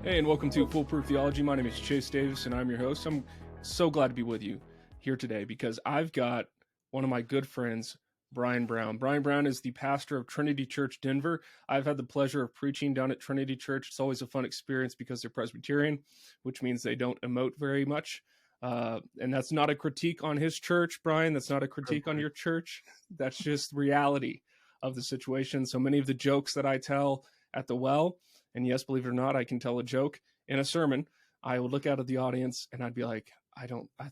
Hey, and welcome to Foolproof Theology. My name is Chase Davis, and I'm your host. I'm so glad to be with you here today because I've got one of my good friends, Brian Brown. Brian Brown is the pastor of Trinity Church Denver. I've had the pleasure of preaching down at Trinity Church. It's always a fun experience because they're Presbyterian, which means they don't emote very much. And that's not a critique on his church, Brian. That's not a critique on your church. That's just reality of the situation. So many of the jokes that I tell at the well, and yes, believe it or not, I can tell a joke in a sermon. I would look out at the audience and I'd be like, I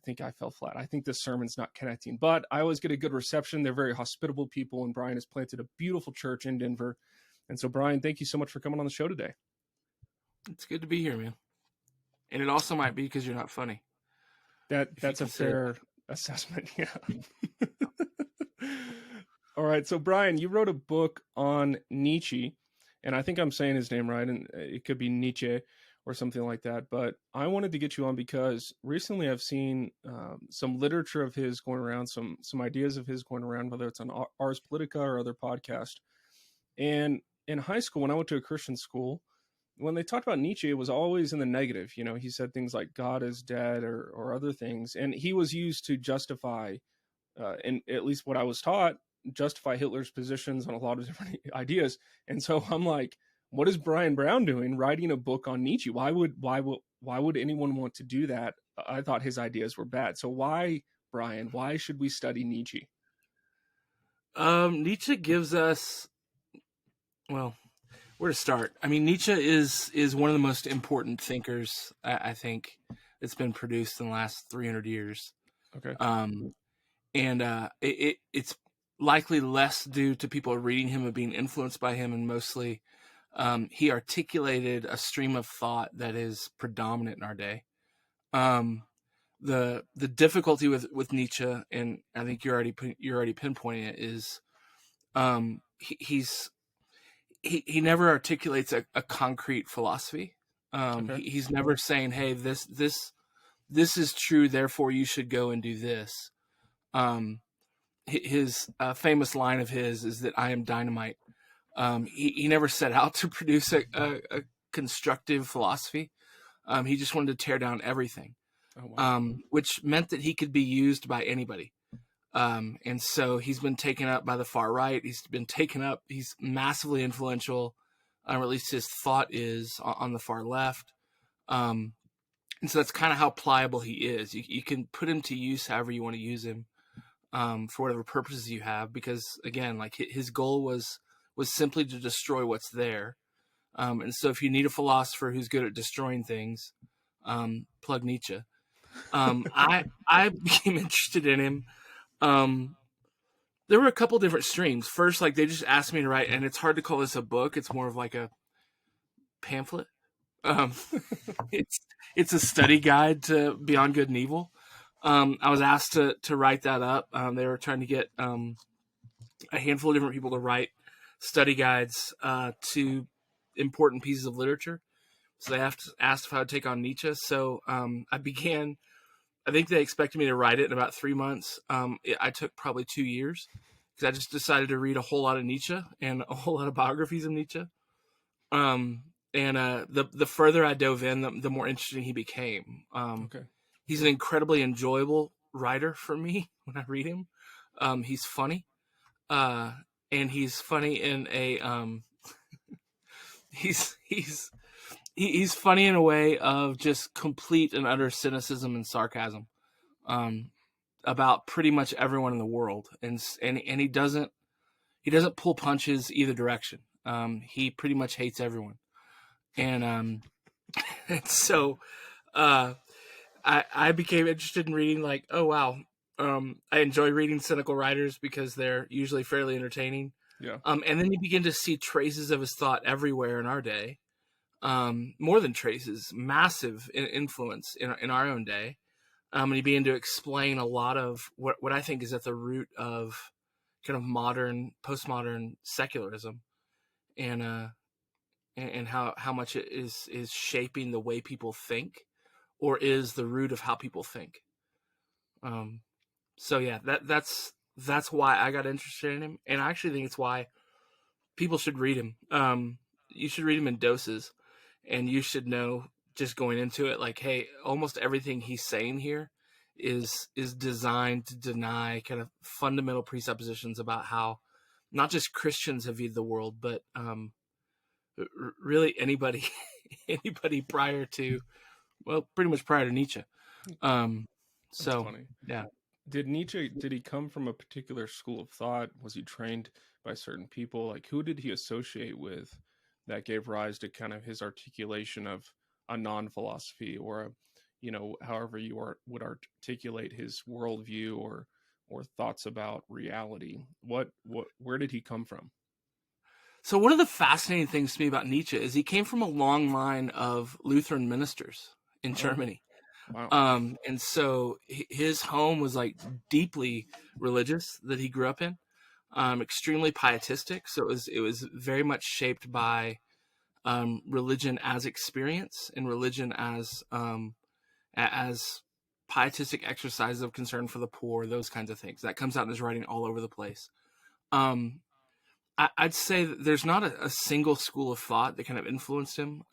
think I fell flat. I think this sermon's not connecting, but I always get a good reception. They're very hospitable people, and Brian has planted a beautiful church in Denver. And so, Brian, thank you so much for coming on the show today. It's good to be here, man. And it also might be because you're not funny. That's a fair assessment. Yeah. All right. So, Brian, you wrote a book on Nietzsche, and I think I'm saying his name right, and it could be Nietzsche or something like that. But I wanted to get you on because recently I've seen some literature of his going around, some ideas of his going around, whether it's on Ars Politica or other podcasts. And in high school, when I went to a Christian school, when they talked about Nietzsche, it was always in the negative. You know, he said things like God is dead or other things. And he was used to justify, and at least what I was taught, justify Hitler's positions on a lot of different ideas. And so I'm like, what is Brian Brown doing writing a book on Nietzsche? Why would anyone want to do that? I thought his ideas were bad. So why, Brian, why should we study Nietzsche? Nietzsche gives us, well, where to start? I mean, Nietzsche is one of the most important thinkers, I think, that's been produced in the last 300 years. Okay. And it's likely less due to people reading him and being influenced by him, and mostly he articulated a stream of thought that is predominant in our day. The difficulty with Nietzsche, and I think you're already pinpointing it, is he never articulates a concrete philosophy. Okay. He's never saying, "Hey, this is true, therefore you should go and do this." His famous line of his is that I am dynamite. He never set out to produce a constructive philosophy. He just wanted to tear down everything. Oh, wow. Which meant that he could be used by anybody. And so he's been taken up by the far right. He's massively influential, or at least his thought is, on the far left. And so that's kind of how pliable he is. You can put him to use however you want to use him, for whatever purposes you have, because again, like his goal was simply to destroy what's there. And so if you need a philosopher who's good at destroying things, plug Nietzsche. I became interested in him. There were a couple different streams. First, like, they just asked me to write, and it's hard to call this a book. It's more of like a pamphlet. It's a study guide to Beyond Good and Evil. I was asked to write that up. They were trying to get a handful of different people to write study guides to important pieces of literature. So they asked if I would take on Nietzsche. So I think they expected me to write it in about 3 months. I took probably 2 years because I just decided to read a whole lot of Nietzsche and a whole lot of biographies of Nietzsche. And the further I dove in, the more interesting he became. Okay. He's an incredibly enjoyable writer for me when I read him. He's funny, and he's funny in a he's funny in a way of just complete and utter cynicism and sarcasm about pretty much everyone in the world, and he doesn't pull punches either direction. He pretty much hates everyone, and so I became interested in reading, like, oh wow, I enjoy reading cynical writers because they're usually fairly entertaining. Yeah. And then you begin to see traces of his thought everywhere in our day. More than traces, massive influence in our own day. And he began to explain a lot of what I think is at the root of kind of postmodern secularism, and how much it is shaping the way people think, or is the root of how people think. So yeah, that's why I got interested in him, and I actually think it's why people should read him. You should read him in doses. and you should know just going into it, like, hey, almost everything he's saying here is designed to deny kind of fundamental presuppositions about how not just Christians have viewed the world, but really anybody anybody prior to, well, pretty much prior to Nietzsche. Um, That's so funny. yeah. Did Nietzsche, did he come from a particular school of thought? Was he trained by certain people? Like, who did he associate with that gave rise to kind of his articulation of a non-philosophy, or a, however you would articulate his worldview, or thoughts about reality? Where did he come from? So one of the fascinating things to me about Nietzsche is he came from a long line of Lutheran ministers in Oh, Germany. wow. And so his home was like deeply religious that he grew up in, extremely pietistic. So it was very much shaped by religion as experience, and religion as pietistic exercises of concern for the poor, those kinds of things. That comes out in his writing all over the place. Um, I'd say that there's not a single school of thought that kind of influenced him.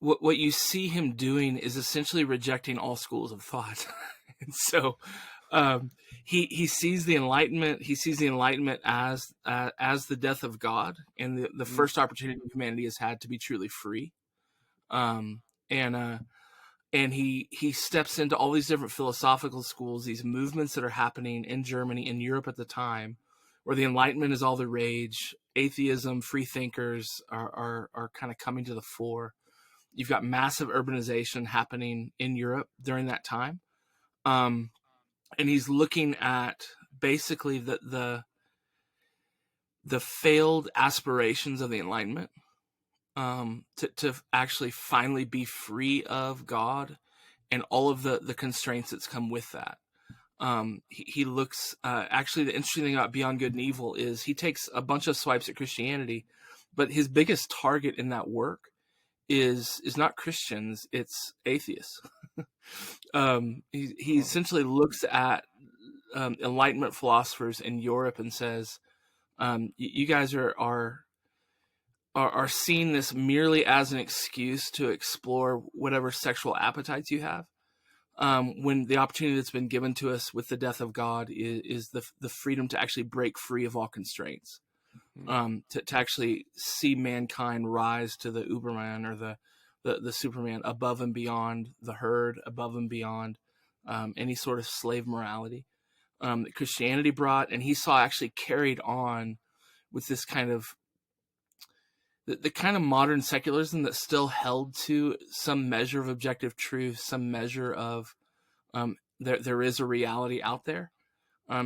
What you see him doing is essentially rejecting all schools of thought, and so he sees the Enlightenment. He sees the Enlightenment as the death of God, and the Mm, first opportunity humanity has had to be truly free. Um, and he steps into all these different philosophical schools, these movements that are happening in Germany, in Europe at the time, where the Enlightenment is all the rage. Atheism, free thinkers are kind of coming to the fore. You've got massive urbanization happening in Europe during that time, and he's looking at basically the failed aspirations of the Enlightenment, to actually finally be free of God and all of the constraints that's come with that. He looks, actually, the interesting thing about Beyond Good and Evil is he takes a bunch of swipes at Christianity, but his biggest target in that work is not Christians, it's atheists. He huh. essentially looks at Enlightenment philosophers in Europe and says, you guys are seeing this merely as an excuse to explore whatever sexual appetites you have, when the opportunity that's been given to us with the death of God is the freedom to actually break free of all constraints, Mm, to actually see mankind rise to the Uberman, or the Superman, above and beyond the herd, above and beyond any sort of slave morality that Christianity brought, and he saw actually carried on with this kind of the kind of modern secularism that still held to some measure of objective truth, some measure of there is a reality out there.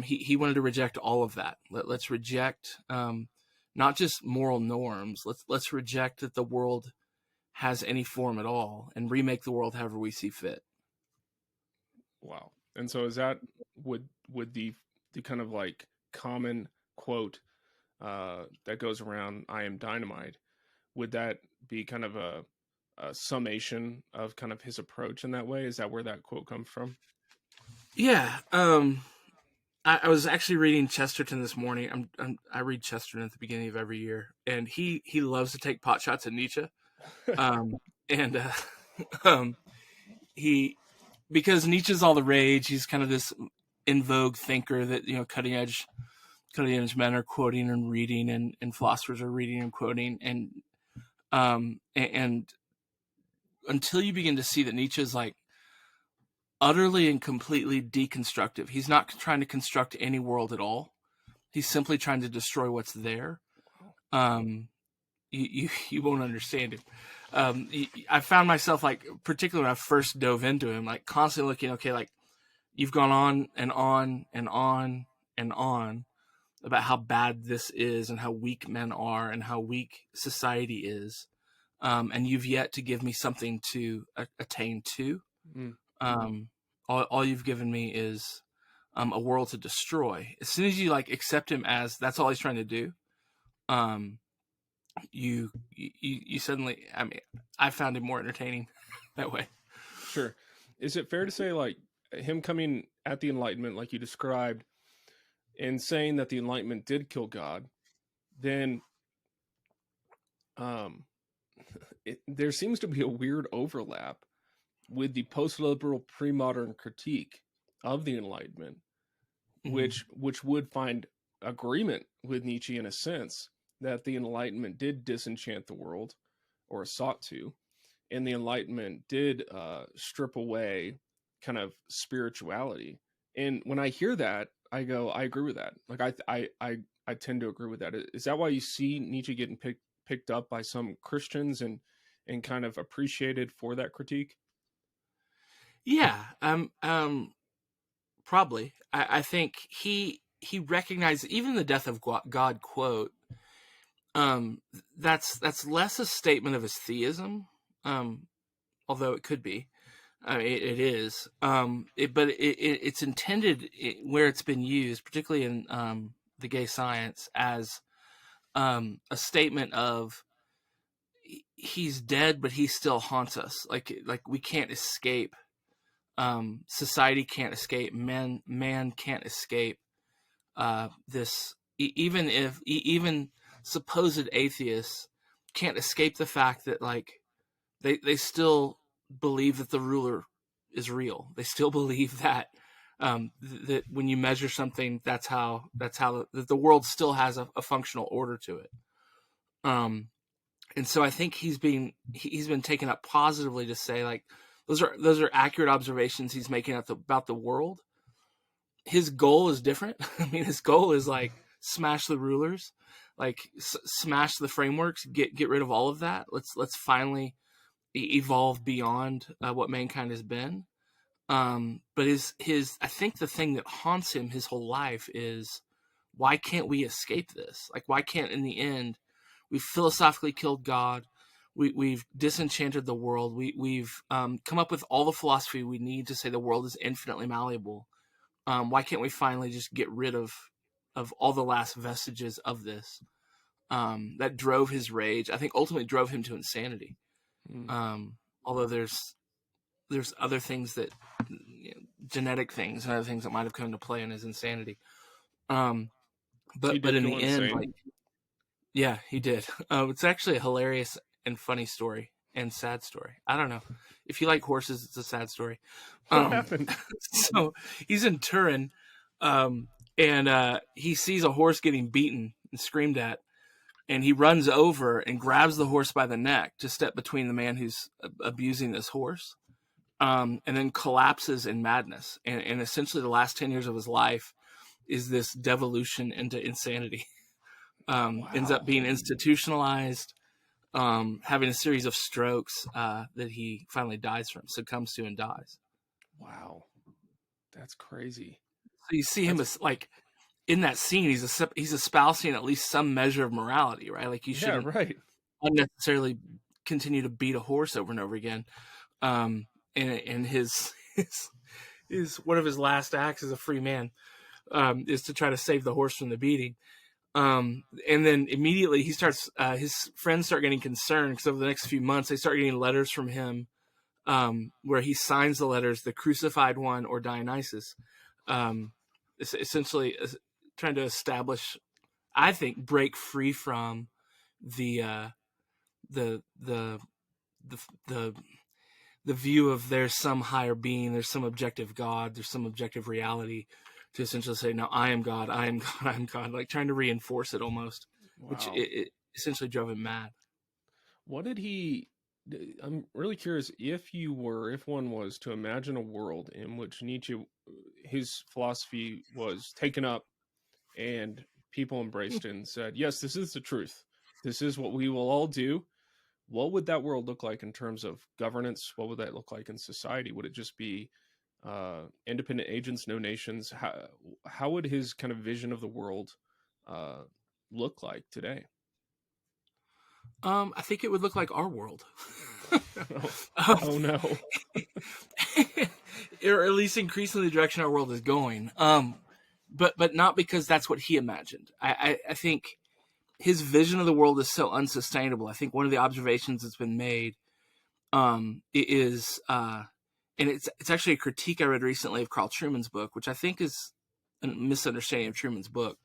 He wanted to reject all of that. Let's reject not just moral norms. Let's reject that the world has any form at all, and remake the world however we see fit. wow. And so is that, would the kind of like common quote that goes around, "I am dynamite," would that be kind of a summation of kind of his approach in that way? Is that where that quote comes from? Yeah. I was actually reading Chesterton this morning. I read Chesterton at the beginning of every year, and he loves to take pot shots at Nietzsche. Um, and um, he because Nietzsche's all the rage. He's kind of this in vogue thinker that cutting edge men are quoting and reading, and philosophers are reading and quoting, and until you begin to see that Nietzsche is like utterly and completely deconstructive. He's not trying to construct any world at all. He's simply trying to destroy what's there. Um, you won't understand him. I found myself, like, particularly when I first dove into him, like constantly looking, okay, like you've gone on and on and on and on about how bad this is, and how weak men are, and how weak society is, and you've yet to give me something to attain to. Mm, Um, all you've given me is a world to destroy. As soon as you like accept him as that's all he's trying to do, um, you suddenly. I mean, I found him more entertaining that way. sure. Is it fair to say, like, him coming at the Enlightenment, like you described, and saying that the Enlightenment did kill God, then there seems to be a weird overlap with the post-liberal pre-modern critique of the Enlightenment, Mhm. which would find agreement with Nietzsche in a sense that the Enlightenment did disenchant the world, or sought to, and the Enlightenment did strip away kind of spirituality. And when I hear that, I go, I agree with that. Like I tend to agree with that. Is that why you see Nietzsche getting picked up by some Christians and kind of appreciated for that critique? Yeah, probably. I think he recognized even the death of God quote. That's less a statement of his theism, um, although it could be. It is. It's intended where it's been used, particularly in the gay science, as a statement of he's dead, but he still haunts us. Like we can't escape. Society can't escape. Man can't escape this. Even supposed atheists can't escape the fact that like they still believe that the ruler is real. They still believe that that when you measure something, that the world still has a functional order to it. Um, and so I think he's been taken up positively to say like those are accurate observations he's making about the world. His goal is different. I mean, his goal is like smash the rulers, like smash the frameworks, get rid of all of that. Let's finally evolve beyond what mankind has been. But his I think the thing that haunts him his whole life is why can't we escape this? Like why can't in the end we've philosophically killed God? We've disenchanted the world. We've come up with all the philosophy we need to say the world is infinitely malleable. Why can't we finally just get rid of all the last vestiges of this? That drove his rage. I think ultimately drove him to insanity. Mm. Although there's other things that genetic things and other things that might have come to play in his insanity. He But did in go the end, insane. like yeah, he did. It's actually a hilarious and funny story and sad story. I don't know if you like horses, it's a sad story. What Um, happened? so he's in Turin, and he sees a horse getting beaten and screamed at, and he runs over and grabs the horse by the neck to step between the man who's abusing this horse, and then collapses in madness. And essentially, the last 10 years of his life is this devolution into insanity. Ends up Wow. being institutionalized, having a series of strokes that he finally dies from, succumbs to, and dies. Wow. That's crazy. So you see him That's as like in that scene, he's espousing at least some measure of morality, right? Like you yeah, shouldn't right. unnecessarily continue to beat a horse over and over again. Um, and his one of his last acts as a free man is to try to save the horse from the beating. And then immediately his friends start getting concerned because over the next few months they start getting letters from him where he signs the letters, the crucified one or Dionysus, essentially trying to establish, I think, break free from the the the the the the view of there's some higher being, there's some objective God, there's some objective reality, to essentially say, no, I am God, I am God, I am God, like trying to reinforce it almost, which Wow. it essentially drove him mad. What did he? I'm really curious if one was to imagine a world in which Nietzsche, his philosophy was taken up and people embraced it and said, yes, this is the truth. This is what we will all do. What would that world look like in terms of governance? What would that look like in society? Would it just be independent agents, no nations? How would his kind of vision of the world uh, look like today? I think it would look like our world. oh, um, oh no. or at least increasingly the direction our world is going. But not because that's what he imagined. I think his vision of the world is so unsustainable. I think one of the observations that's been made is, and it's actually a critique I read recently of Carl Trueman's book, which I think is a misunderstanding of Trueman's book.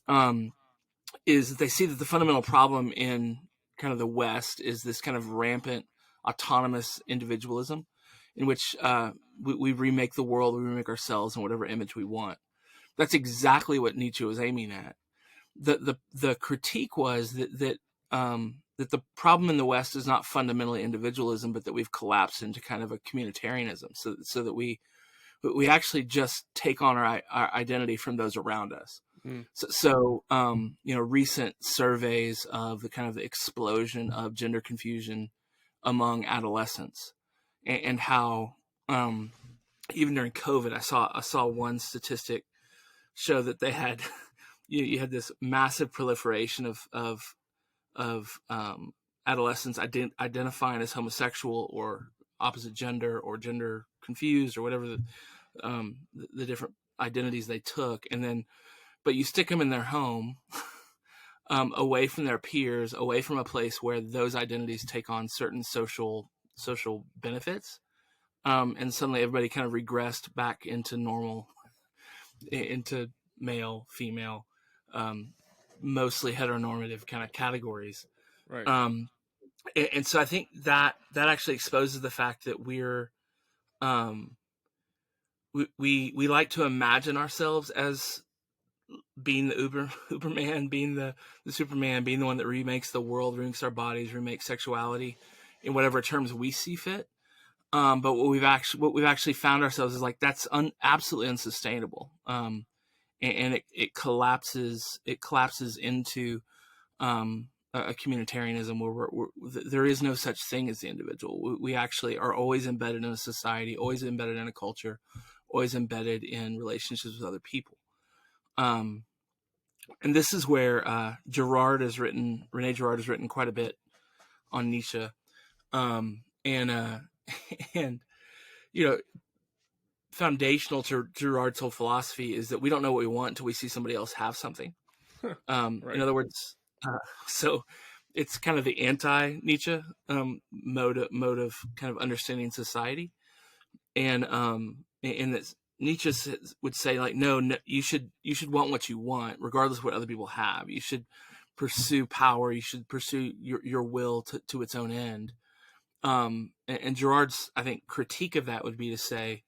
Um, is that they see that the fundamental problem in kind of the West is this kind of rampant autonomous individualism in which we remake the world, we remake ourselves in whatever image we want. That's exactly what Nietzsche was aiming at. The critique was that the problem in the West is not fundamentally individualism, but that we've collapsed into kind of a communitarianism, so that we actually just take on our identity from those around us. So recent surveys of the kind of explosion of gender confusion among adolescents, and how even during COVID, I saw one statistic show that they had you had this massive proliferation of adolescents identifying as homosexual or opposite gender or gender confused or whatever the different identities they took, but you stick them in their home, away from their peers, away from a place where those identities take on certain social benefits, and suddenly everybody kind of regressed back into normal, into male, female, mostly heteronormative kind of categories. Right. And so I think that actually exposes the fact that we're we like to imagine ourselves as being the Uberman, being the Superman, being the one that remakes the world, remakes our bodies, remakes sexuality in whatever terms we see fit. But what we've actually found ourselves is like that's absolutely unsustainable. And it collapses into a communitarianism where there is no such thing as the individual. We actually are always embedded in a society, always embedded in a culture, always embedded in relationships with other people. And this is where Rene Girard has written quite a bit on Nietzsche. And foundational to Girard's whole philosophy is that we don't know what we want until we see somebody else have something. Right. In other words, so it's kind of the anti-Nietzsche mode of kind of understanding society, and that Nietzsche would say like, no, you should want what you want, regardless of what other people have. You should pursue power. You should pursue your will to its own end. And Girard's, I think, critique of that would be to say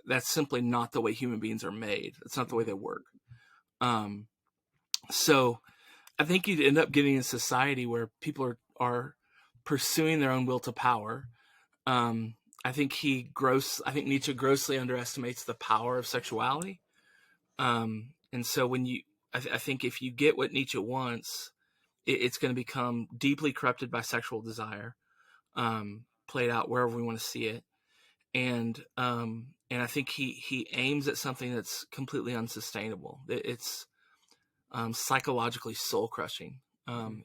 that's simply not the way human beings are made. That's not the way they work. So I think you'd end up getting a society where people are pursuing their own will to power. I think Nietzsche grossly underestimates the power of sexuality. And so I think if you get what Nietzsche wants, it's going to become deeply corrupted by sexual desire, played out wherever we want to see it. And I think he aims at something that's completely unsustainable. It's psychologically soul crushing.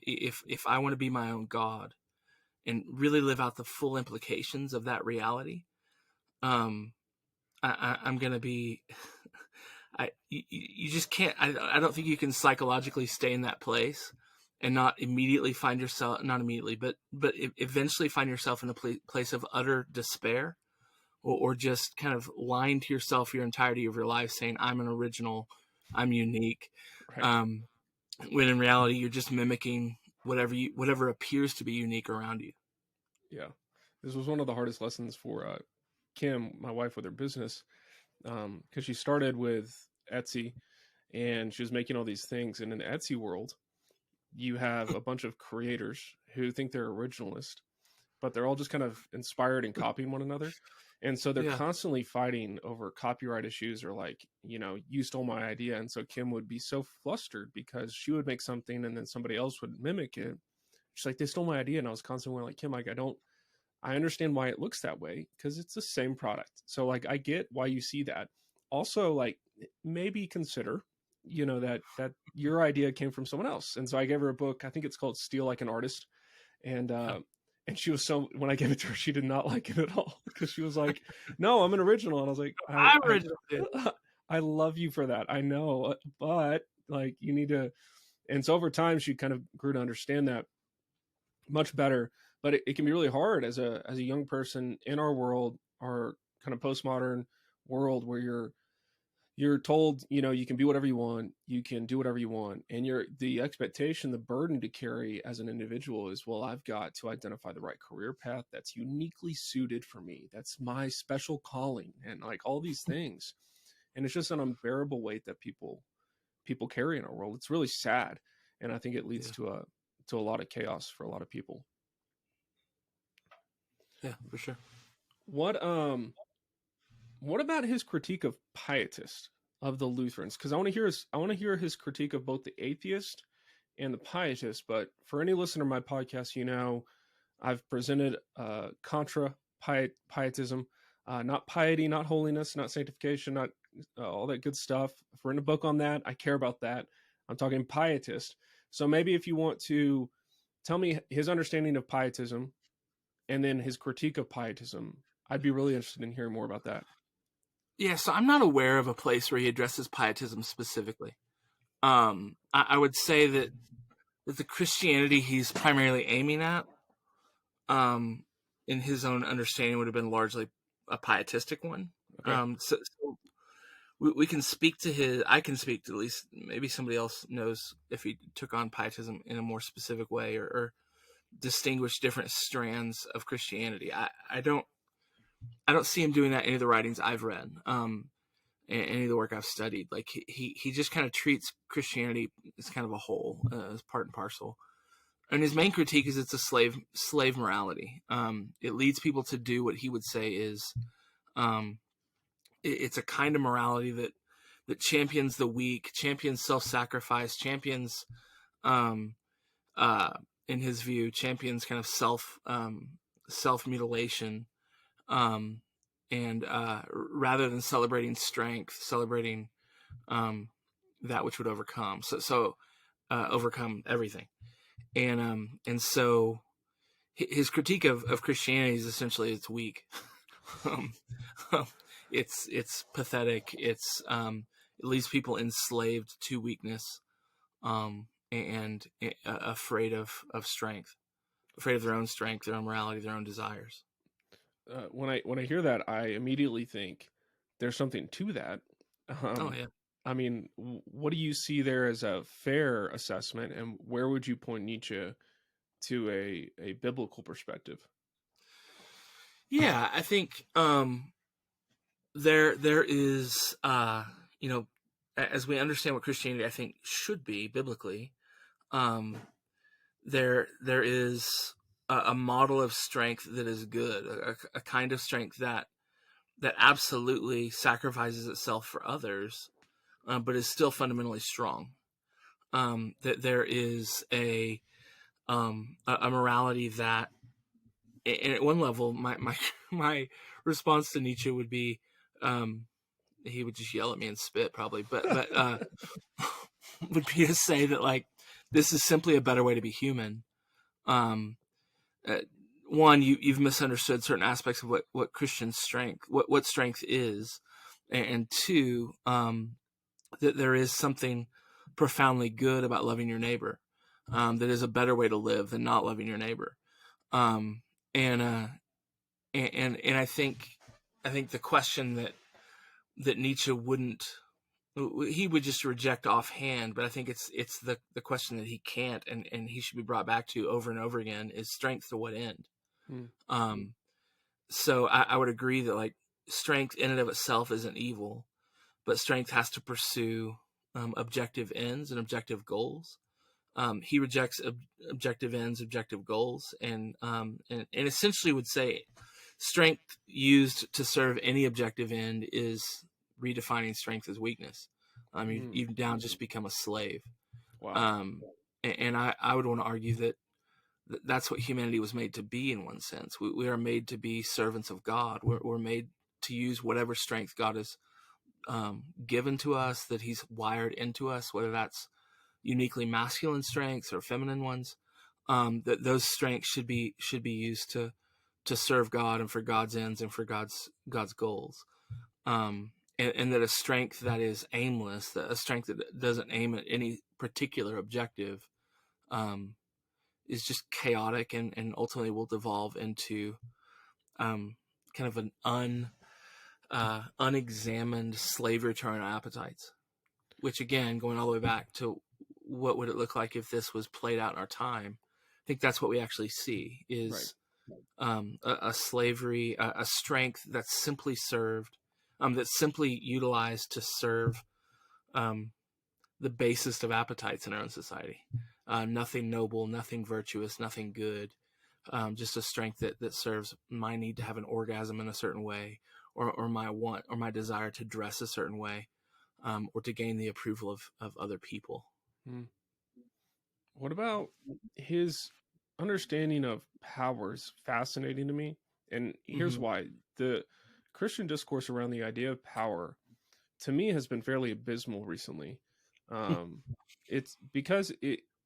If I want to be my own God and really live out the full implications of that reality, I'm going to be. You just can't. I don't think you can psychologically stay in that place and not immediately find yourself, not immediately, but eventually find yourself in a place of utter despair, or just kind of lying to yourself your entirety of your life, saying I'm an original, I'm unique, Right. when in reality you're just mimicking whatever appears to be unique around you. Yeah. This was one of the hardest lessons for Kim, my wife, with her business, because she started with Etsy and she was making all these things. And in the Etsy world, you have a bunch of creators who think they're originalist, but they're all just kind of inspired and copying one another. And so they're constantly fighting over copyright issues, or like, you stole my idea. And so Kim would be so flustered because she would make something and then somebody else would mimic it. She's like, they stole my idea. And I was constantly like, Kim, like, I understand why it looks that way because it's the same product. So like, I get why you see that. Also, like, maybe consider, that your idea came from someone else. And so I gave her a book. I think it's called Steal Like an Artist. And she was when I gave it to her, she did not like it at all because she was like, no, I'm an original. And I was like, I love you for that. I know, but like, you need to. And so over time, she kind of grew to understand that much better. But it can be really hard as a young person in our world, our kind of postmodern world, where you're told, you can be whatever you want, you can do whatever you want, and the expectation, the burden to carry as an individual is, well, I've got to identify the right career path that's uniquely suited for me. That's my special calling, and like all these things. And it's just an unbearable weight that people carry in our world. It's really sad, and I think it leads to a lot of chaos for a lot of people. Yeah, for sure. What about his critique of pietists, of the Lutherans? Because I want to hear his critique of both the atheist and the pietist. But for any listener to my podcast, I've presented contra pietism, not piety, not holiness, not sanctification, not all that good stuff. I've written a book on that. I care about that. I'm talking pietist. So maybe if you want to tell me his understanding of pietism and then his critique of pietism, I'd be really interested in hearing more about that. Yeah, so I'm not aware of a place where he addresses pietism specifically. I would say that the Christianity he's primarily aiming at, in his own understanding, would have been largely a pietistic one. Okay. So we can speak to I can speak to, at least maybe somebody else knows if he took on pietism in a more specific way or distinguish different strands of Christianity. I don't see him doing that in any of the writings I've read, and any of the work I've studied. Like he just kind of treats Christianity as kind of a whole, as part and parcel. And his main critique is it's a slave morality. It leads people to do what he would say is, it's a kind of morality that champions the weak, champions self-sacrifice, champions, in his view, champions kind of self-mutilation, and rather than celebrating strength, celebrating that which would overcome. So overcome everything. And so his critique of Christianity is essentially it's weak. It's pathetic. It leaves people enslaved to weakness, and afraid of strength, afraid of their own strength, their own morality, their own desires. When I hear that, I immediately think there's something to that. Oh yeah. I mean, what do you see there as a fair assessment, and where would you point Nietzsche to a biblical perspective? Yeah, I think there is, as we understand what Christianity I think should be biblically, there is a model of strength that is good, a kind of strength that absolutely sacrifices itself for others, but is still fundamentally strong. That there is a morality that, and at one level, my response to Nietzsche would be, he would just yell at me and spit probably, but would be to say that like this is simply a better way to be human. One, you've misunderstood certain aspects of what Christian strength, what strength is, and two, that there is something profoundly good about loving your neighbor, that is a better way to live than not loving your neighbor. And I think the question that Nietzsche he would just reject offhand, but I think it's the question that he can't and he should be brought back to over and over again is strength to what end? So I would agree that like strength in and of itself isn't evil, but strength has to pursue objective ends and objective goals. He rejects objective ends, objective goals, and essentially would say strength used to serve any objective end is redefining strength as weakness. You've now just become a slave. Wow. And I would want to argue that that's what humanity was made to be in one sense. We are made to be servants of God. We're made to use whatever strength God has given to us, that he's wired into us, whether that's uniquely masculine strengths or feminine ones, that those strengths should be used to serve God and for God's ends and for God's goals. And that a strength that is aimless, that a strength that doesn't aim at any particular objective, is just chaotic and ultimately will devolve into kind of an unexamined slavery to our appetites, which again, going all the way back to what would it look like if this was played out in our time, I think that's what we actually see is a slavery, a strength that's simply served, that's simply utilized to serve the basest of appetites in our own society. Nothing noble, nothing virtuous, nothing good. Just a strength that serves my need to have an orgasm in a certain way, or my want or my desire to dress a certain way, or to gain the approval of other people. What about his understanding of power is fascinating to me. And here's why. The Christian discourse around the idea of power, to me, has been fairly abysmal recently. It's because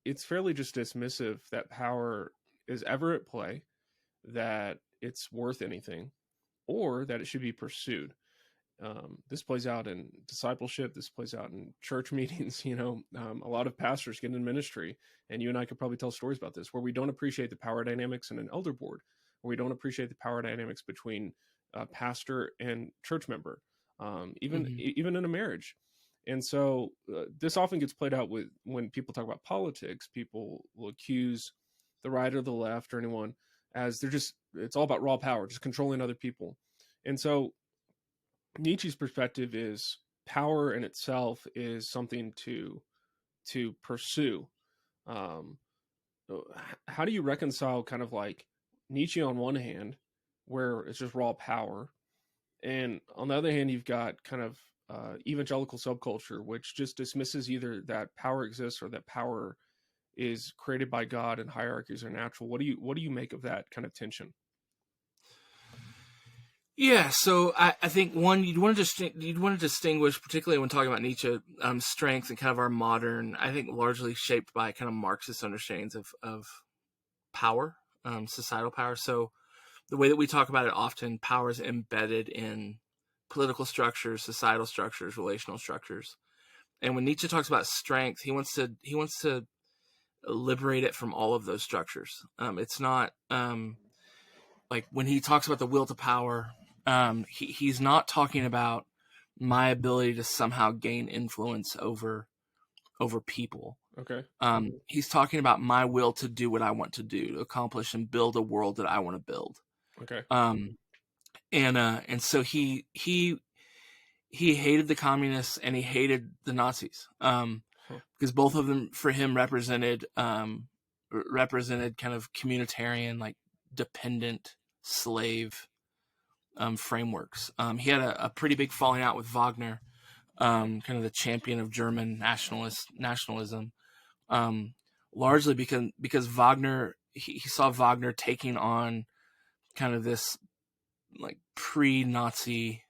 it's fairly just dismissive that power is ever at play, that it's worth anything, or that it should be pursued. This plays out in discipleship. This plays out in church meetings. A lot of pastors get in ministry, and you and I could probably tell stories about this, where we don't appreciate the power dynamics in an elder board, or we don't appreciate the power dynamics between pastor and church member, even in a marriage. And so this often gets played out with when people talk about politics. People will accuse the right or the left or anyone as it's all about raw power, just controlling other people. And so Nietzsche's perspective is power in itself is something to pursue. How do you reconcile kind of like Nietzsche on one hand, where it's just raw power, and on the other hand, you've got kind of evangelical subculture, which just dismisses either that power exists or that power is created by God and hierarchies are natural. What do you make of that kind of tension? Yeah, so I think one you'd want to distinguish, particularly when talking about Nietzsche, strength and kind of our modern, I think largely shaped by kind of Marxist understandings of power, societal power. So the way that we talk about it often, power is embedded in political structures, societal structures, relational structures. And when Nietzsche talks about strength, he wants to liberate it from all of those structures. It's not like when he talks about the will to power, he's not talking about my ability to somehow gain influence over people. Okay. He's talking about my will to do what I want to do, to accomplish and build a world that I want to build. Okay. And so he hated the communists and he hated the Nazis, because both of them for him represented kind of communitarian, like dependent slave frameworks. He had a pretty big falling out with Wagner, kind of the champion of German nationalism, largely because Wagner, he saw Wagner taking on kind of this like pre-Nazi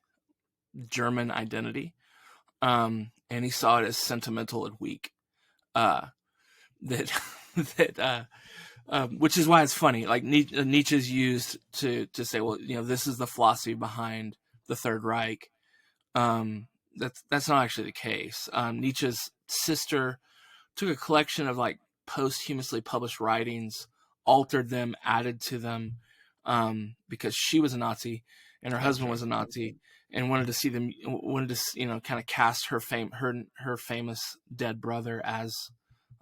German identity, and he saw it as sentimental and weak. Which is why it's funny. Like Nietzsche's used to say, well, this is the philosophy behind the Third Reich. That's not actually the case. Nietzsche's sister took a collection of like posthumously published writings, altered them, added to them, because she was a Nazi and her husband was a Nazi, and wanted to kind of cast her famous dead brother as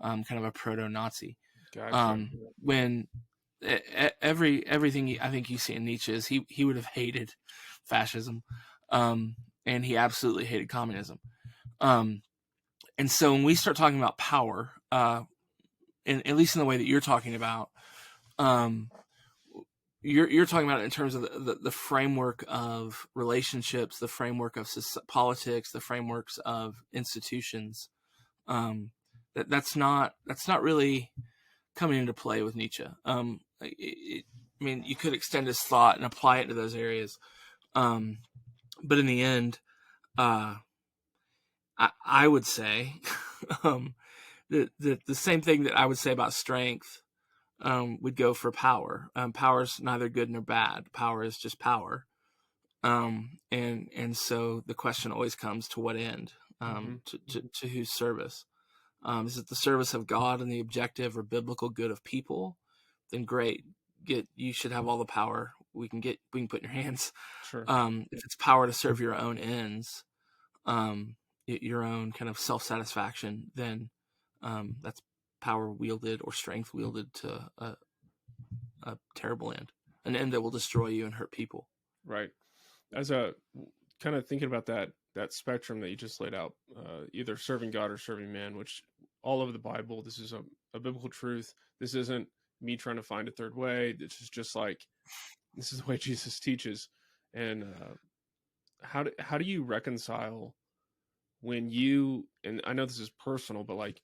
kind of a proto-Nazi. Gotcha. When everything I think you see in Nietzsche is he would have hated fascism, and he absolutely hated communism. And so when we start talking about power, and at least in the way that you're talking about, you're talking about it in terms of the framework of relationships, the framework of politics, the frameworks of institutions. That's not really coming into play with Nietzsche. I mean, you could extend his thought and apply it to those areas, but in the end, I would say the same thing that I would say about strength would go for power. Power is neither good nor bad. Power is just power, and so the question always comes: to what end? To whose service? Is it the service of God and the objective or biblical good of people? Then great, you should have all the power we can put in your hands. Sure. If it's power to serve your own ends, your own kind of self-satisfaction, then that's power wielded or strength wielded to a terrible end, an end that will destroy you and hurt people. Right. As a kind of thinking about that spectrum that you just laid out, either serving God or serving man, which all over the Bible, this is a biblical truth. This isn't me trying to find a third way. This is just like, this is the way Jesus teaches. And how do you reconcile when you, and I know this is personal, but like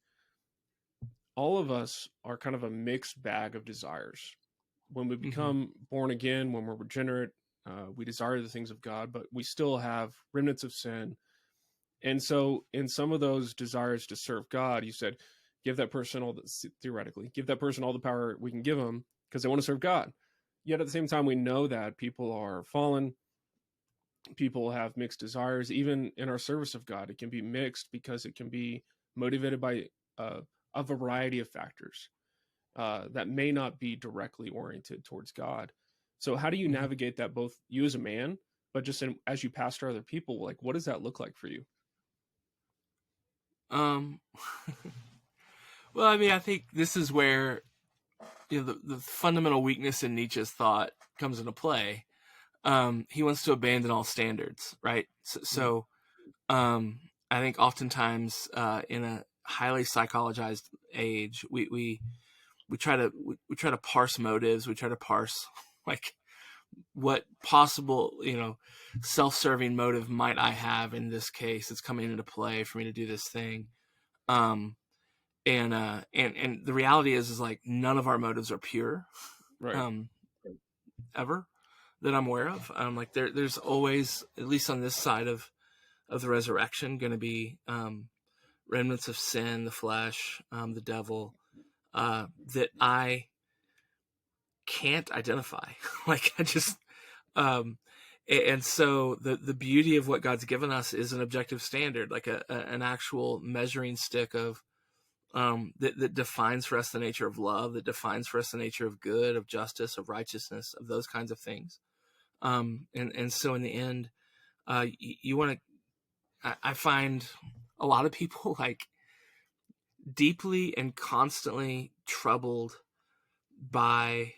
all of us are kind of a mixed bag of desires. When we become born again, when we're regenerate, we desire the things of God, but we still have remnants of sin. And so in some of those desires to serve God, you said, give that person theoretically, give that person all the power we can give them because they want to serve God. Yet at the same time, we know that people are fallen. People have mixed desires. Even in our service of God, it can be mixed because it can be motivated by a variety of factors that may not be directly oriented towards God. So how do you navigate that, both you as a man, but just as you pastor other people? Like, what does that look like for you? Well, I mean, I think this is where the fundamental weakness in Nietzsche's thought comes into play. He wants to abandon all standards, right? So I think oftentimes in a highly psychologized age, we try to parse motives. We try to parse like what possible self-serving motive might I have in this case. It's coming into play for me to do this thing. And the reality is like none of our motives are pure, right? Ever that I'm aware of. Like there's always, at least on this side of the resurrection, going to be remnants of sin, the flesh, the devil, that I can't identify. Like I just, and so the beauty of what God's given us is an objective standard, like an actual measuring stick of that defines for us the nature of love, that defines for us the nature of good, of justice, of righteousness, of those kinds of things. And so in the end, you want to, I find a lot of people like deeply and constantly troubled by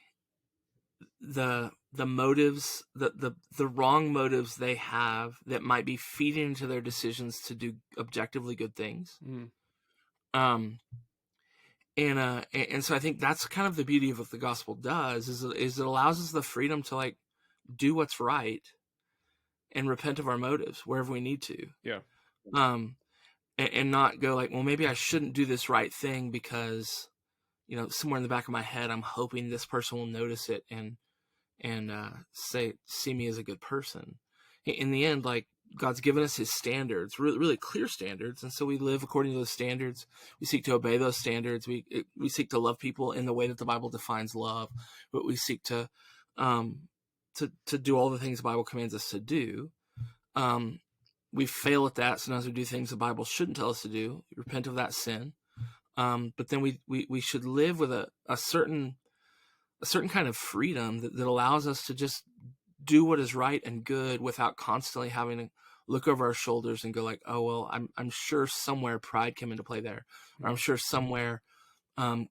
the motives, the wrong motives they have that might be feeding into their decisions to do objectively good things. And so I think that's kind of the beauty of what the gospel does is it allows us the freedom to like do what's right and repent of our motives wherever we need to. Yeah. And not go like, well, maybe I shouldn't do this right thing because, somewhere in the back of my head, I'm hoping this person will notice it and see me as a good person. In the end, like God's given us his standards, really, really clear standards. And so we live according to those standards. We seek to obey those standards. We seek to love people in the way that the Bible defines love, but we seek to do all the things the Bible commands us to do. We fail at that. Sometimes we do things the Bible shouldn't tell us to do. We repent of that sin. But then we should live with a certain kind of freedom that allows us to just do what is right and good without constantly having to look over our shoulders and go like, oh, well, I'm sure somewhere pride came into play there. Or I'm sure somewhere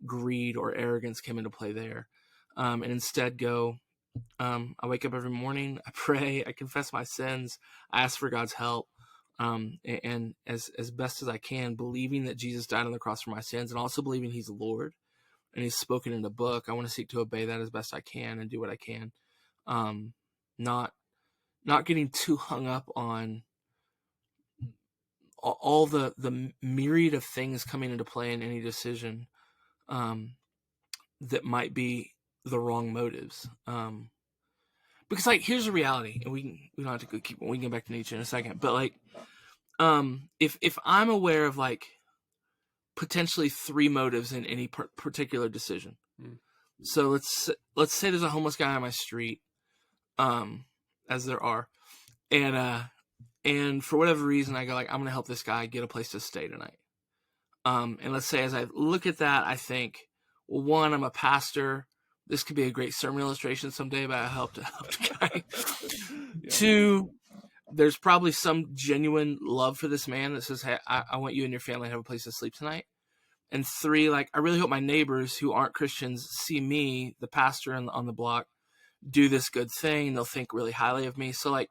greed or arrogance came into play there. And instead go, I wake up every morning, I pray, I confess my sins, I ask for God's help, and as best as I can, believing that Jesus died on the cross for my sins, and also believing he's Lord, and he's spoken in the book. I want to seek to obey that as best I can and do what I can, not getting too hung up on all the myriad of things coming into play in any decision that might be the wrong motives. Because like here's the reality, and we don't have to we can get back to Nietzsche in a second, but like if I'm aware of like potentially 3 motives in any particular decision. So let's say there's a homeless guy on my street, as there are, and for whatever reason I go like, I'm gonna help this guy get a place to stay tonight. And let's say as I look at that, I think, well, one, I'm a pastor. this could be a great sermon illustration someday about how to help a guy. Yeah. 2, there's probably some genuine love for this man that says, hey, I want you and your family to have a place to sleep tonight. And 3, like, I really hope my neighbors who aren't Christians see me, the pastor on the block, do this good thing. They'll think really highly of me. So, like,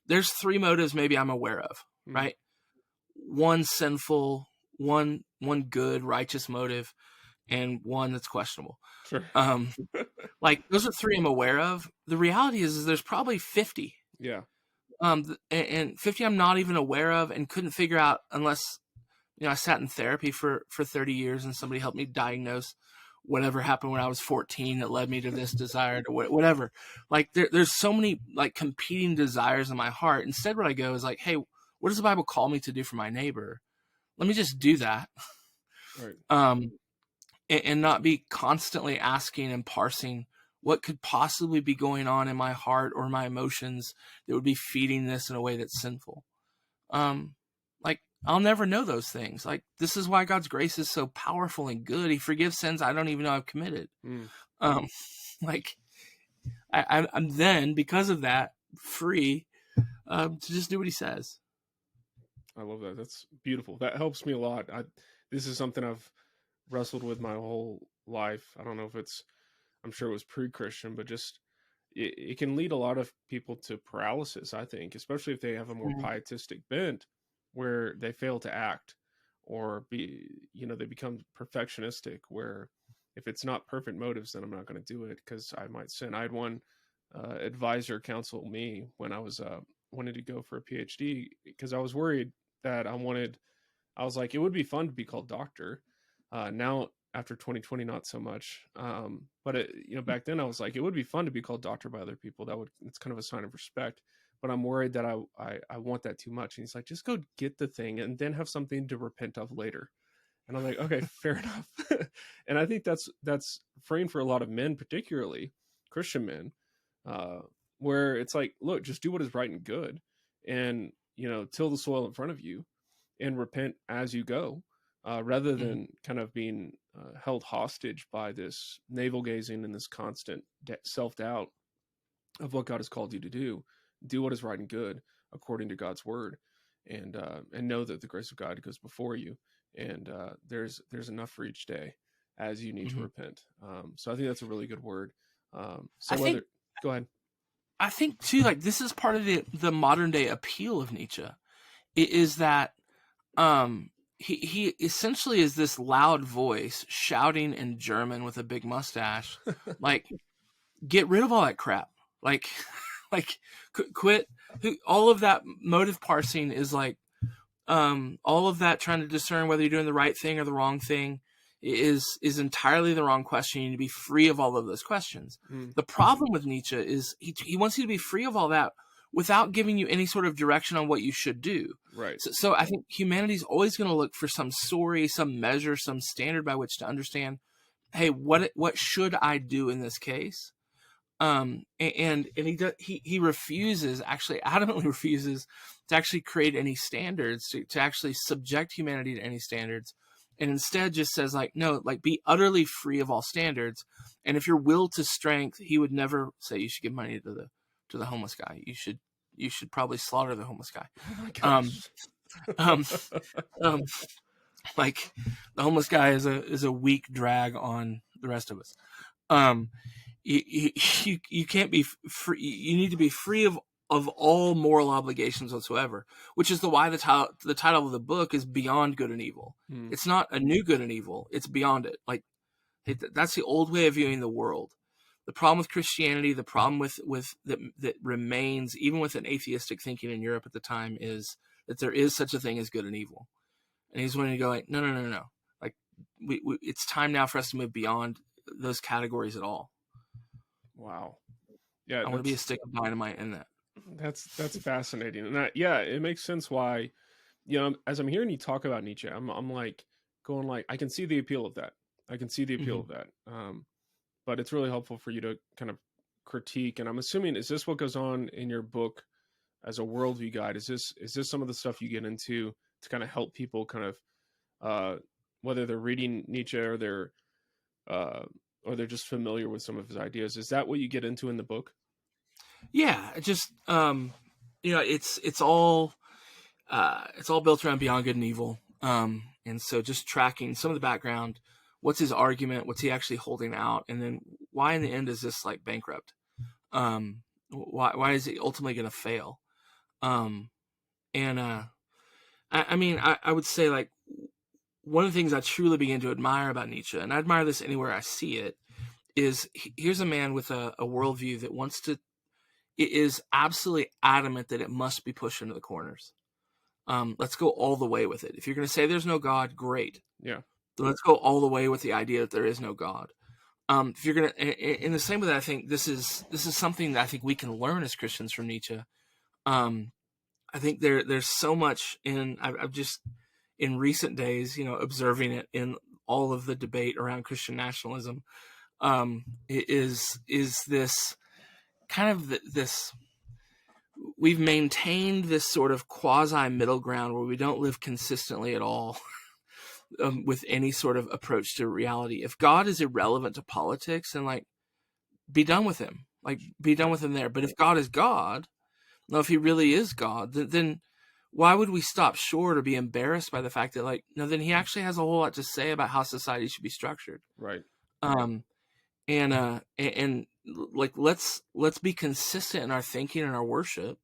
there's 3 motives maybe I'm aware of, right? 1 sinful, one good, righteous motive, and 1 that's questionable. Sure. Like, those are 3 I'm aware of. The reality is there's probably 50. Yeah. And 50 I'm not even aware of and couldn't figure out unless, I sat in therapy for 30 years and somebody helped me diagnose whatever happened when I was 14 that led me to this desire to whatever. Like, there's so many, like, competing desires in my heart. Instead, what I go is like, hey, what does the Bible call me to do for my neighbor? Let me just do that. Right. And not be constantly asking and parsing what could possibly be going on in my heart or my emotions that would be feeding this in a way that's sinful. Like, I'll never know those things. Like, this is why God's grace is so powerful and good. He forgives sins I don't even know I've committed. Like, I'm then, because of that, free to just do what he says. I love that. That's beautiful. That helps me a lot. This is something I've wrestled with my whole life. I don't know if I'm sure it was pre-Christian, but just it can lead a lot of people to paralysis, I think, especially if they have a more pietistic bent where they fail to act or they become perfectionistic, where if it's not perfect motives, then I'm not going to do it because I might sin. I had one advisor counsel me when I was wanted to go for a PhD because I was worried that I was like, it would be fun to be called doctor. Now after 2020, not so much. But back then I was like, it would be fun to be called doctor by other people. It's kind of a sign of respect, but I'm worried that I want that too much. And he's like, just go get the thing and then have something to repent of later. And I'm like, okay, fair enough. And I think that's freeing for a lot of men, particularly Christian men, where it's like, look, just do what is right and good and, till the soil in front of you and repent as you go, rather than kind of being held hostage by this navel gazing and this constant self-doubt of what God has called you to do. Do what is right and good according to God's word, and know that the grace of God goes before you, and there's enough for each day as you need to repent. So I think that's a really good word. Go ahead. I think too, like, this is part of the modern day appeal of Nietzsche. It is that he essentially is this loud voice shouting in German with a big mustache, like, get rid of all that crap. Like, quit. All of that motive parsing is like, all of that trying to discern whether you're doing the right thing or the wrong thing is entirely the wrong question. You need to be free of all of those questions. The problem with Nietzsche is he wants you to be free of all that without giving you any sort of direction on what you should do. Right. So I think humanity's always going to look for some story, some measure, some standard by which to understand, hey, what should I do in this case? And he refuses, actually adamantly refuses, to actually create any standards, to actually subject humanity to any standards, and instead just says, like, no, like, be utterly free of all standards. And if you're will to strength, he would never say you should give money to the homeless guy. You should probably slaughter the homeless guy. Oh my gosh. Like, the homeless guy is a weak drag on the rest of us. You can't be free. You need to be free of all moral obligations whatsoever, which is why the title of the book is Beyond Good and Evil. It's not a new good and evil. It's beyond it. Like, that's the old way of viewing the world. The problem with Christianity, the problem with that remains even with an atheistic thinking in Europe at the time, is that there is such a thing as good and evil. And he's wanting to go like, no. Like, it's time now for us to move beyond those categories at all. Wow. Yeah. I want to be a stick of dynamite in that. That's fascinating. And it makes sense why, as I'm hearing you talk about Nietzsche, I'm like going like, I can see the appeal of that. Of that. But it's really helpful for you to kind of critique. And I'm assuming, is this what goes on in your book as a worldview guide? Is this some of the stuff you get into to kind of help people kind of, whether they're reading Nietzsche or they're, or they're just familiar with some of his ideas. Is that what you get into in the book? Yeah, just it's all built around beyond good and evil, and so just tracking some of the background. What's his argument? What's he actually holding out? And then why in the end is this like bankrupt? Why is it ultimately going to fail? I would say, like, one of the things I truly begin to admire about Nietzsche, and I admire this anywhere I see it, is here's a man with a worldview that it is absolutely adamant that it must be pushed into the corners. Let's go all the way with it. If you're going to say there's no God, great. Yeah. Let's go all the way with the idea that there is no God. If you're going to, in the same way that I think this is something that I think we can learn as Christians from Nietzsche. I think there's so much I've just in recent days, observing it in all of the debate around Christian nationalism, is this kind of this. We've maintained this sort of quasi middle ground where we don't live consistently at all with any sort of approach to reality. If God is irrelevant to politics, then like be done with him. Like be done with him there. But if God is God, no, if he really is God, then why would we stop short or be embarrassed by the fact that like, no, then he actually has a whole lot to say about how society should be structured. Right. And like, let's be consistent in our thinking and our worship.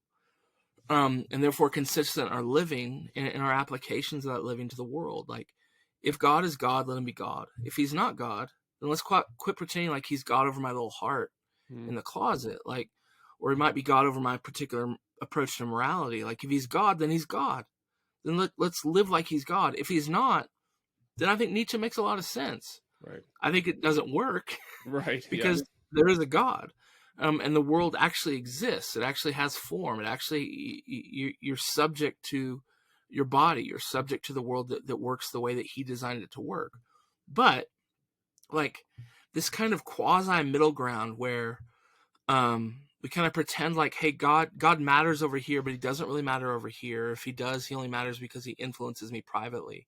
And therefore consistent in our living and in our applications of that living to the world. Like, if God is God, let him be God. If he's not God, then let's quit pretending like he's God over my little heart in the closet. Like, or he might be God over my particular approach to morality. Like, if he's God, then he's God. Then let's live like he's God. If he's not, then I think Nietzsche makes a lot of sense. Right. I think it doesn't work. Right. Because there is a God. And the world actually exists. It actually has form. It actually, you're subject to your body. You're subject to the world that works the way that he designed it to work. But like this kind of quasi middle ground where we kind of pretend like, hey, God matters over here, but he doesn't really matter over here. If he does, he only matters because he influences me privately.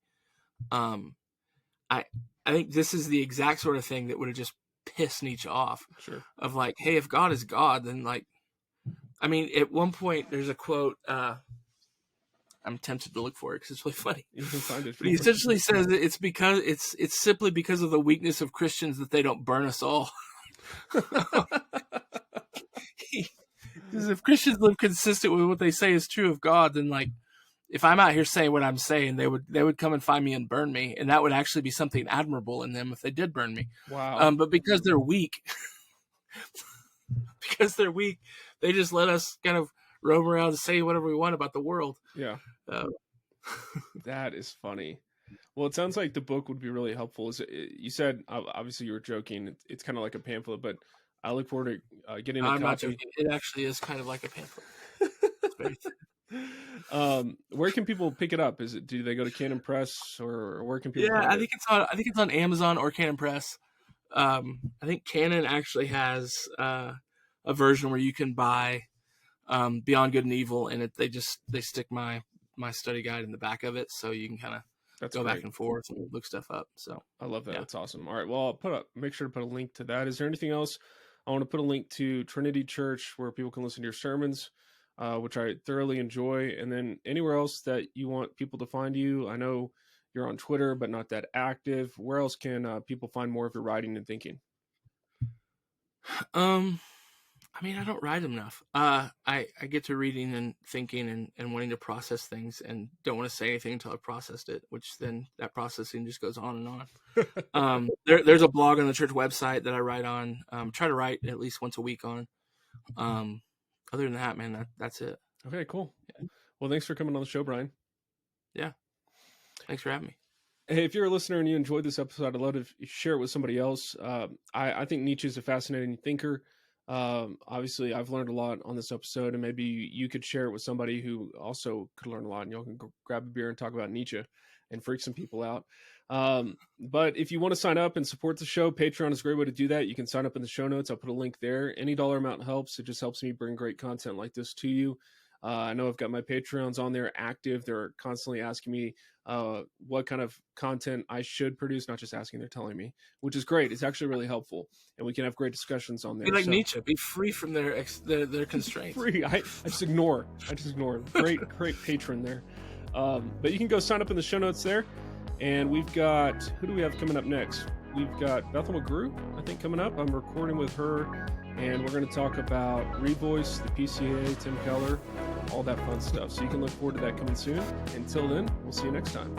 I think this is the exact sort of thing that would have just piss Nietzsche off. Sure. Of like, hey, if God is God, then like, I mean, at one point there's a quote, I'm tempted to look for it because it's really funny. You can find it. But he essentially says that it's simply because of the weakness of Christians that they don't burn us all. Because if Christians live consistent with what they say is true of God, then like, if I'm out here saying what I'm saying, they would come and find me and burn me, and that would actually be something admirable in them if they did burn me. Wow. But because they're weak, they just let us kind of roam around and say whatever we want about the world. Yeah. That is funny. Well, it sounds like the book would be really helpful. You said, obviously you were joking. It's kind of like a pamphlet, but I look forward to getting a copy. I'm not joking. It actually is kind of like a pamphlet. It's very thin. Where can people pick it up? Do they go to Canon Press or where can people? Yeah, I think it's on Amazon or Canon Press. I think Canon actually has a version where you can buy Beyond Good and Evil, and they stick my study guide in the back of it, so you can kind of go back and forth and look stuff up. So I love that. Yeah. That's awesome. All right, well, I'll make sure to put a link to that. Is there anything else? I want to put a link to Trinity Church where people can listen to your sermons, which I thoroughly enjoy. And then anywhere else that you want people to find you. I know you're on Twitter, but not that active. Where else can people find more of your writing and thinking? I mean, I don't write enough. I get to reading and thinking and wanting to process things and don't want to say anything until I've processed it, which then that processing just goes on and on. There's a blog on the church website that I write on, try to write at least once a week on. Other than that, man, that's it. Okay, cool. Yeah. Well, thanks for coming on the show, Brian. Yeah. Thanks for having me. Hey, if you're a listener and you enjoyed this episode, I'd love to share it with somebody else. I think Nietzsche is a fascinating thinker. Obviously I've learned a lot on this episode, and maybe you could share it with somebody who also could learn a lot, and y'all can go grab a beer and talk about Nietzsche and freak some people out. But if you want to sign up and support the show, Patreon is a great way to do that. You can sign up in the show notes. I'll put a link there. Any dollar amount helps. It just helps me bring great content like this to you. I know I've got my Patreons on there active. They're constantly asking me what kind of content I should produce, not just asking, they're telling me, which is great. It's actually really helpful, and we can have great discussions on there. Be like Nietzsche, be free from their constraints. Free. I just ignore. Great patron there. But you can go sign up in the show notes there. And we've got, who do we have coming up next? We've got Bethel McGrew, I think, coming up. I'm recording with her, and we're going to talk about Revoice, the PCA, Tim Keller, all that fun stuff. So you can look forward to that coming soon. Until then, we'll see you next time.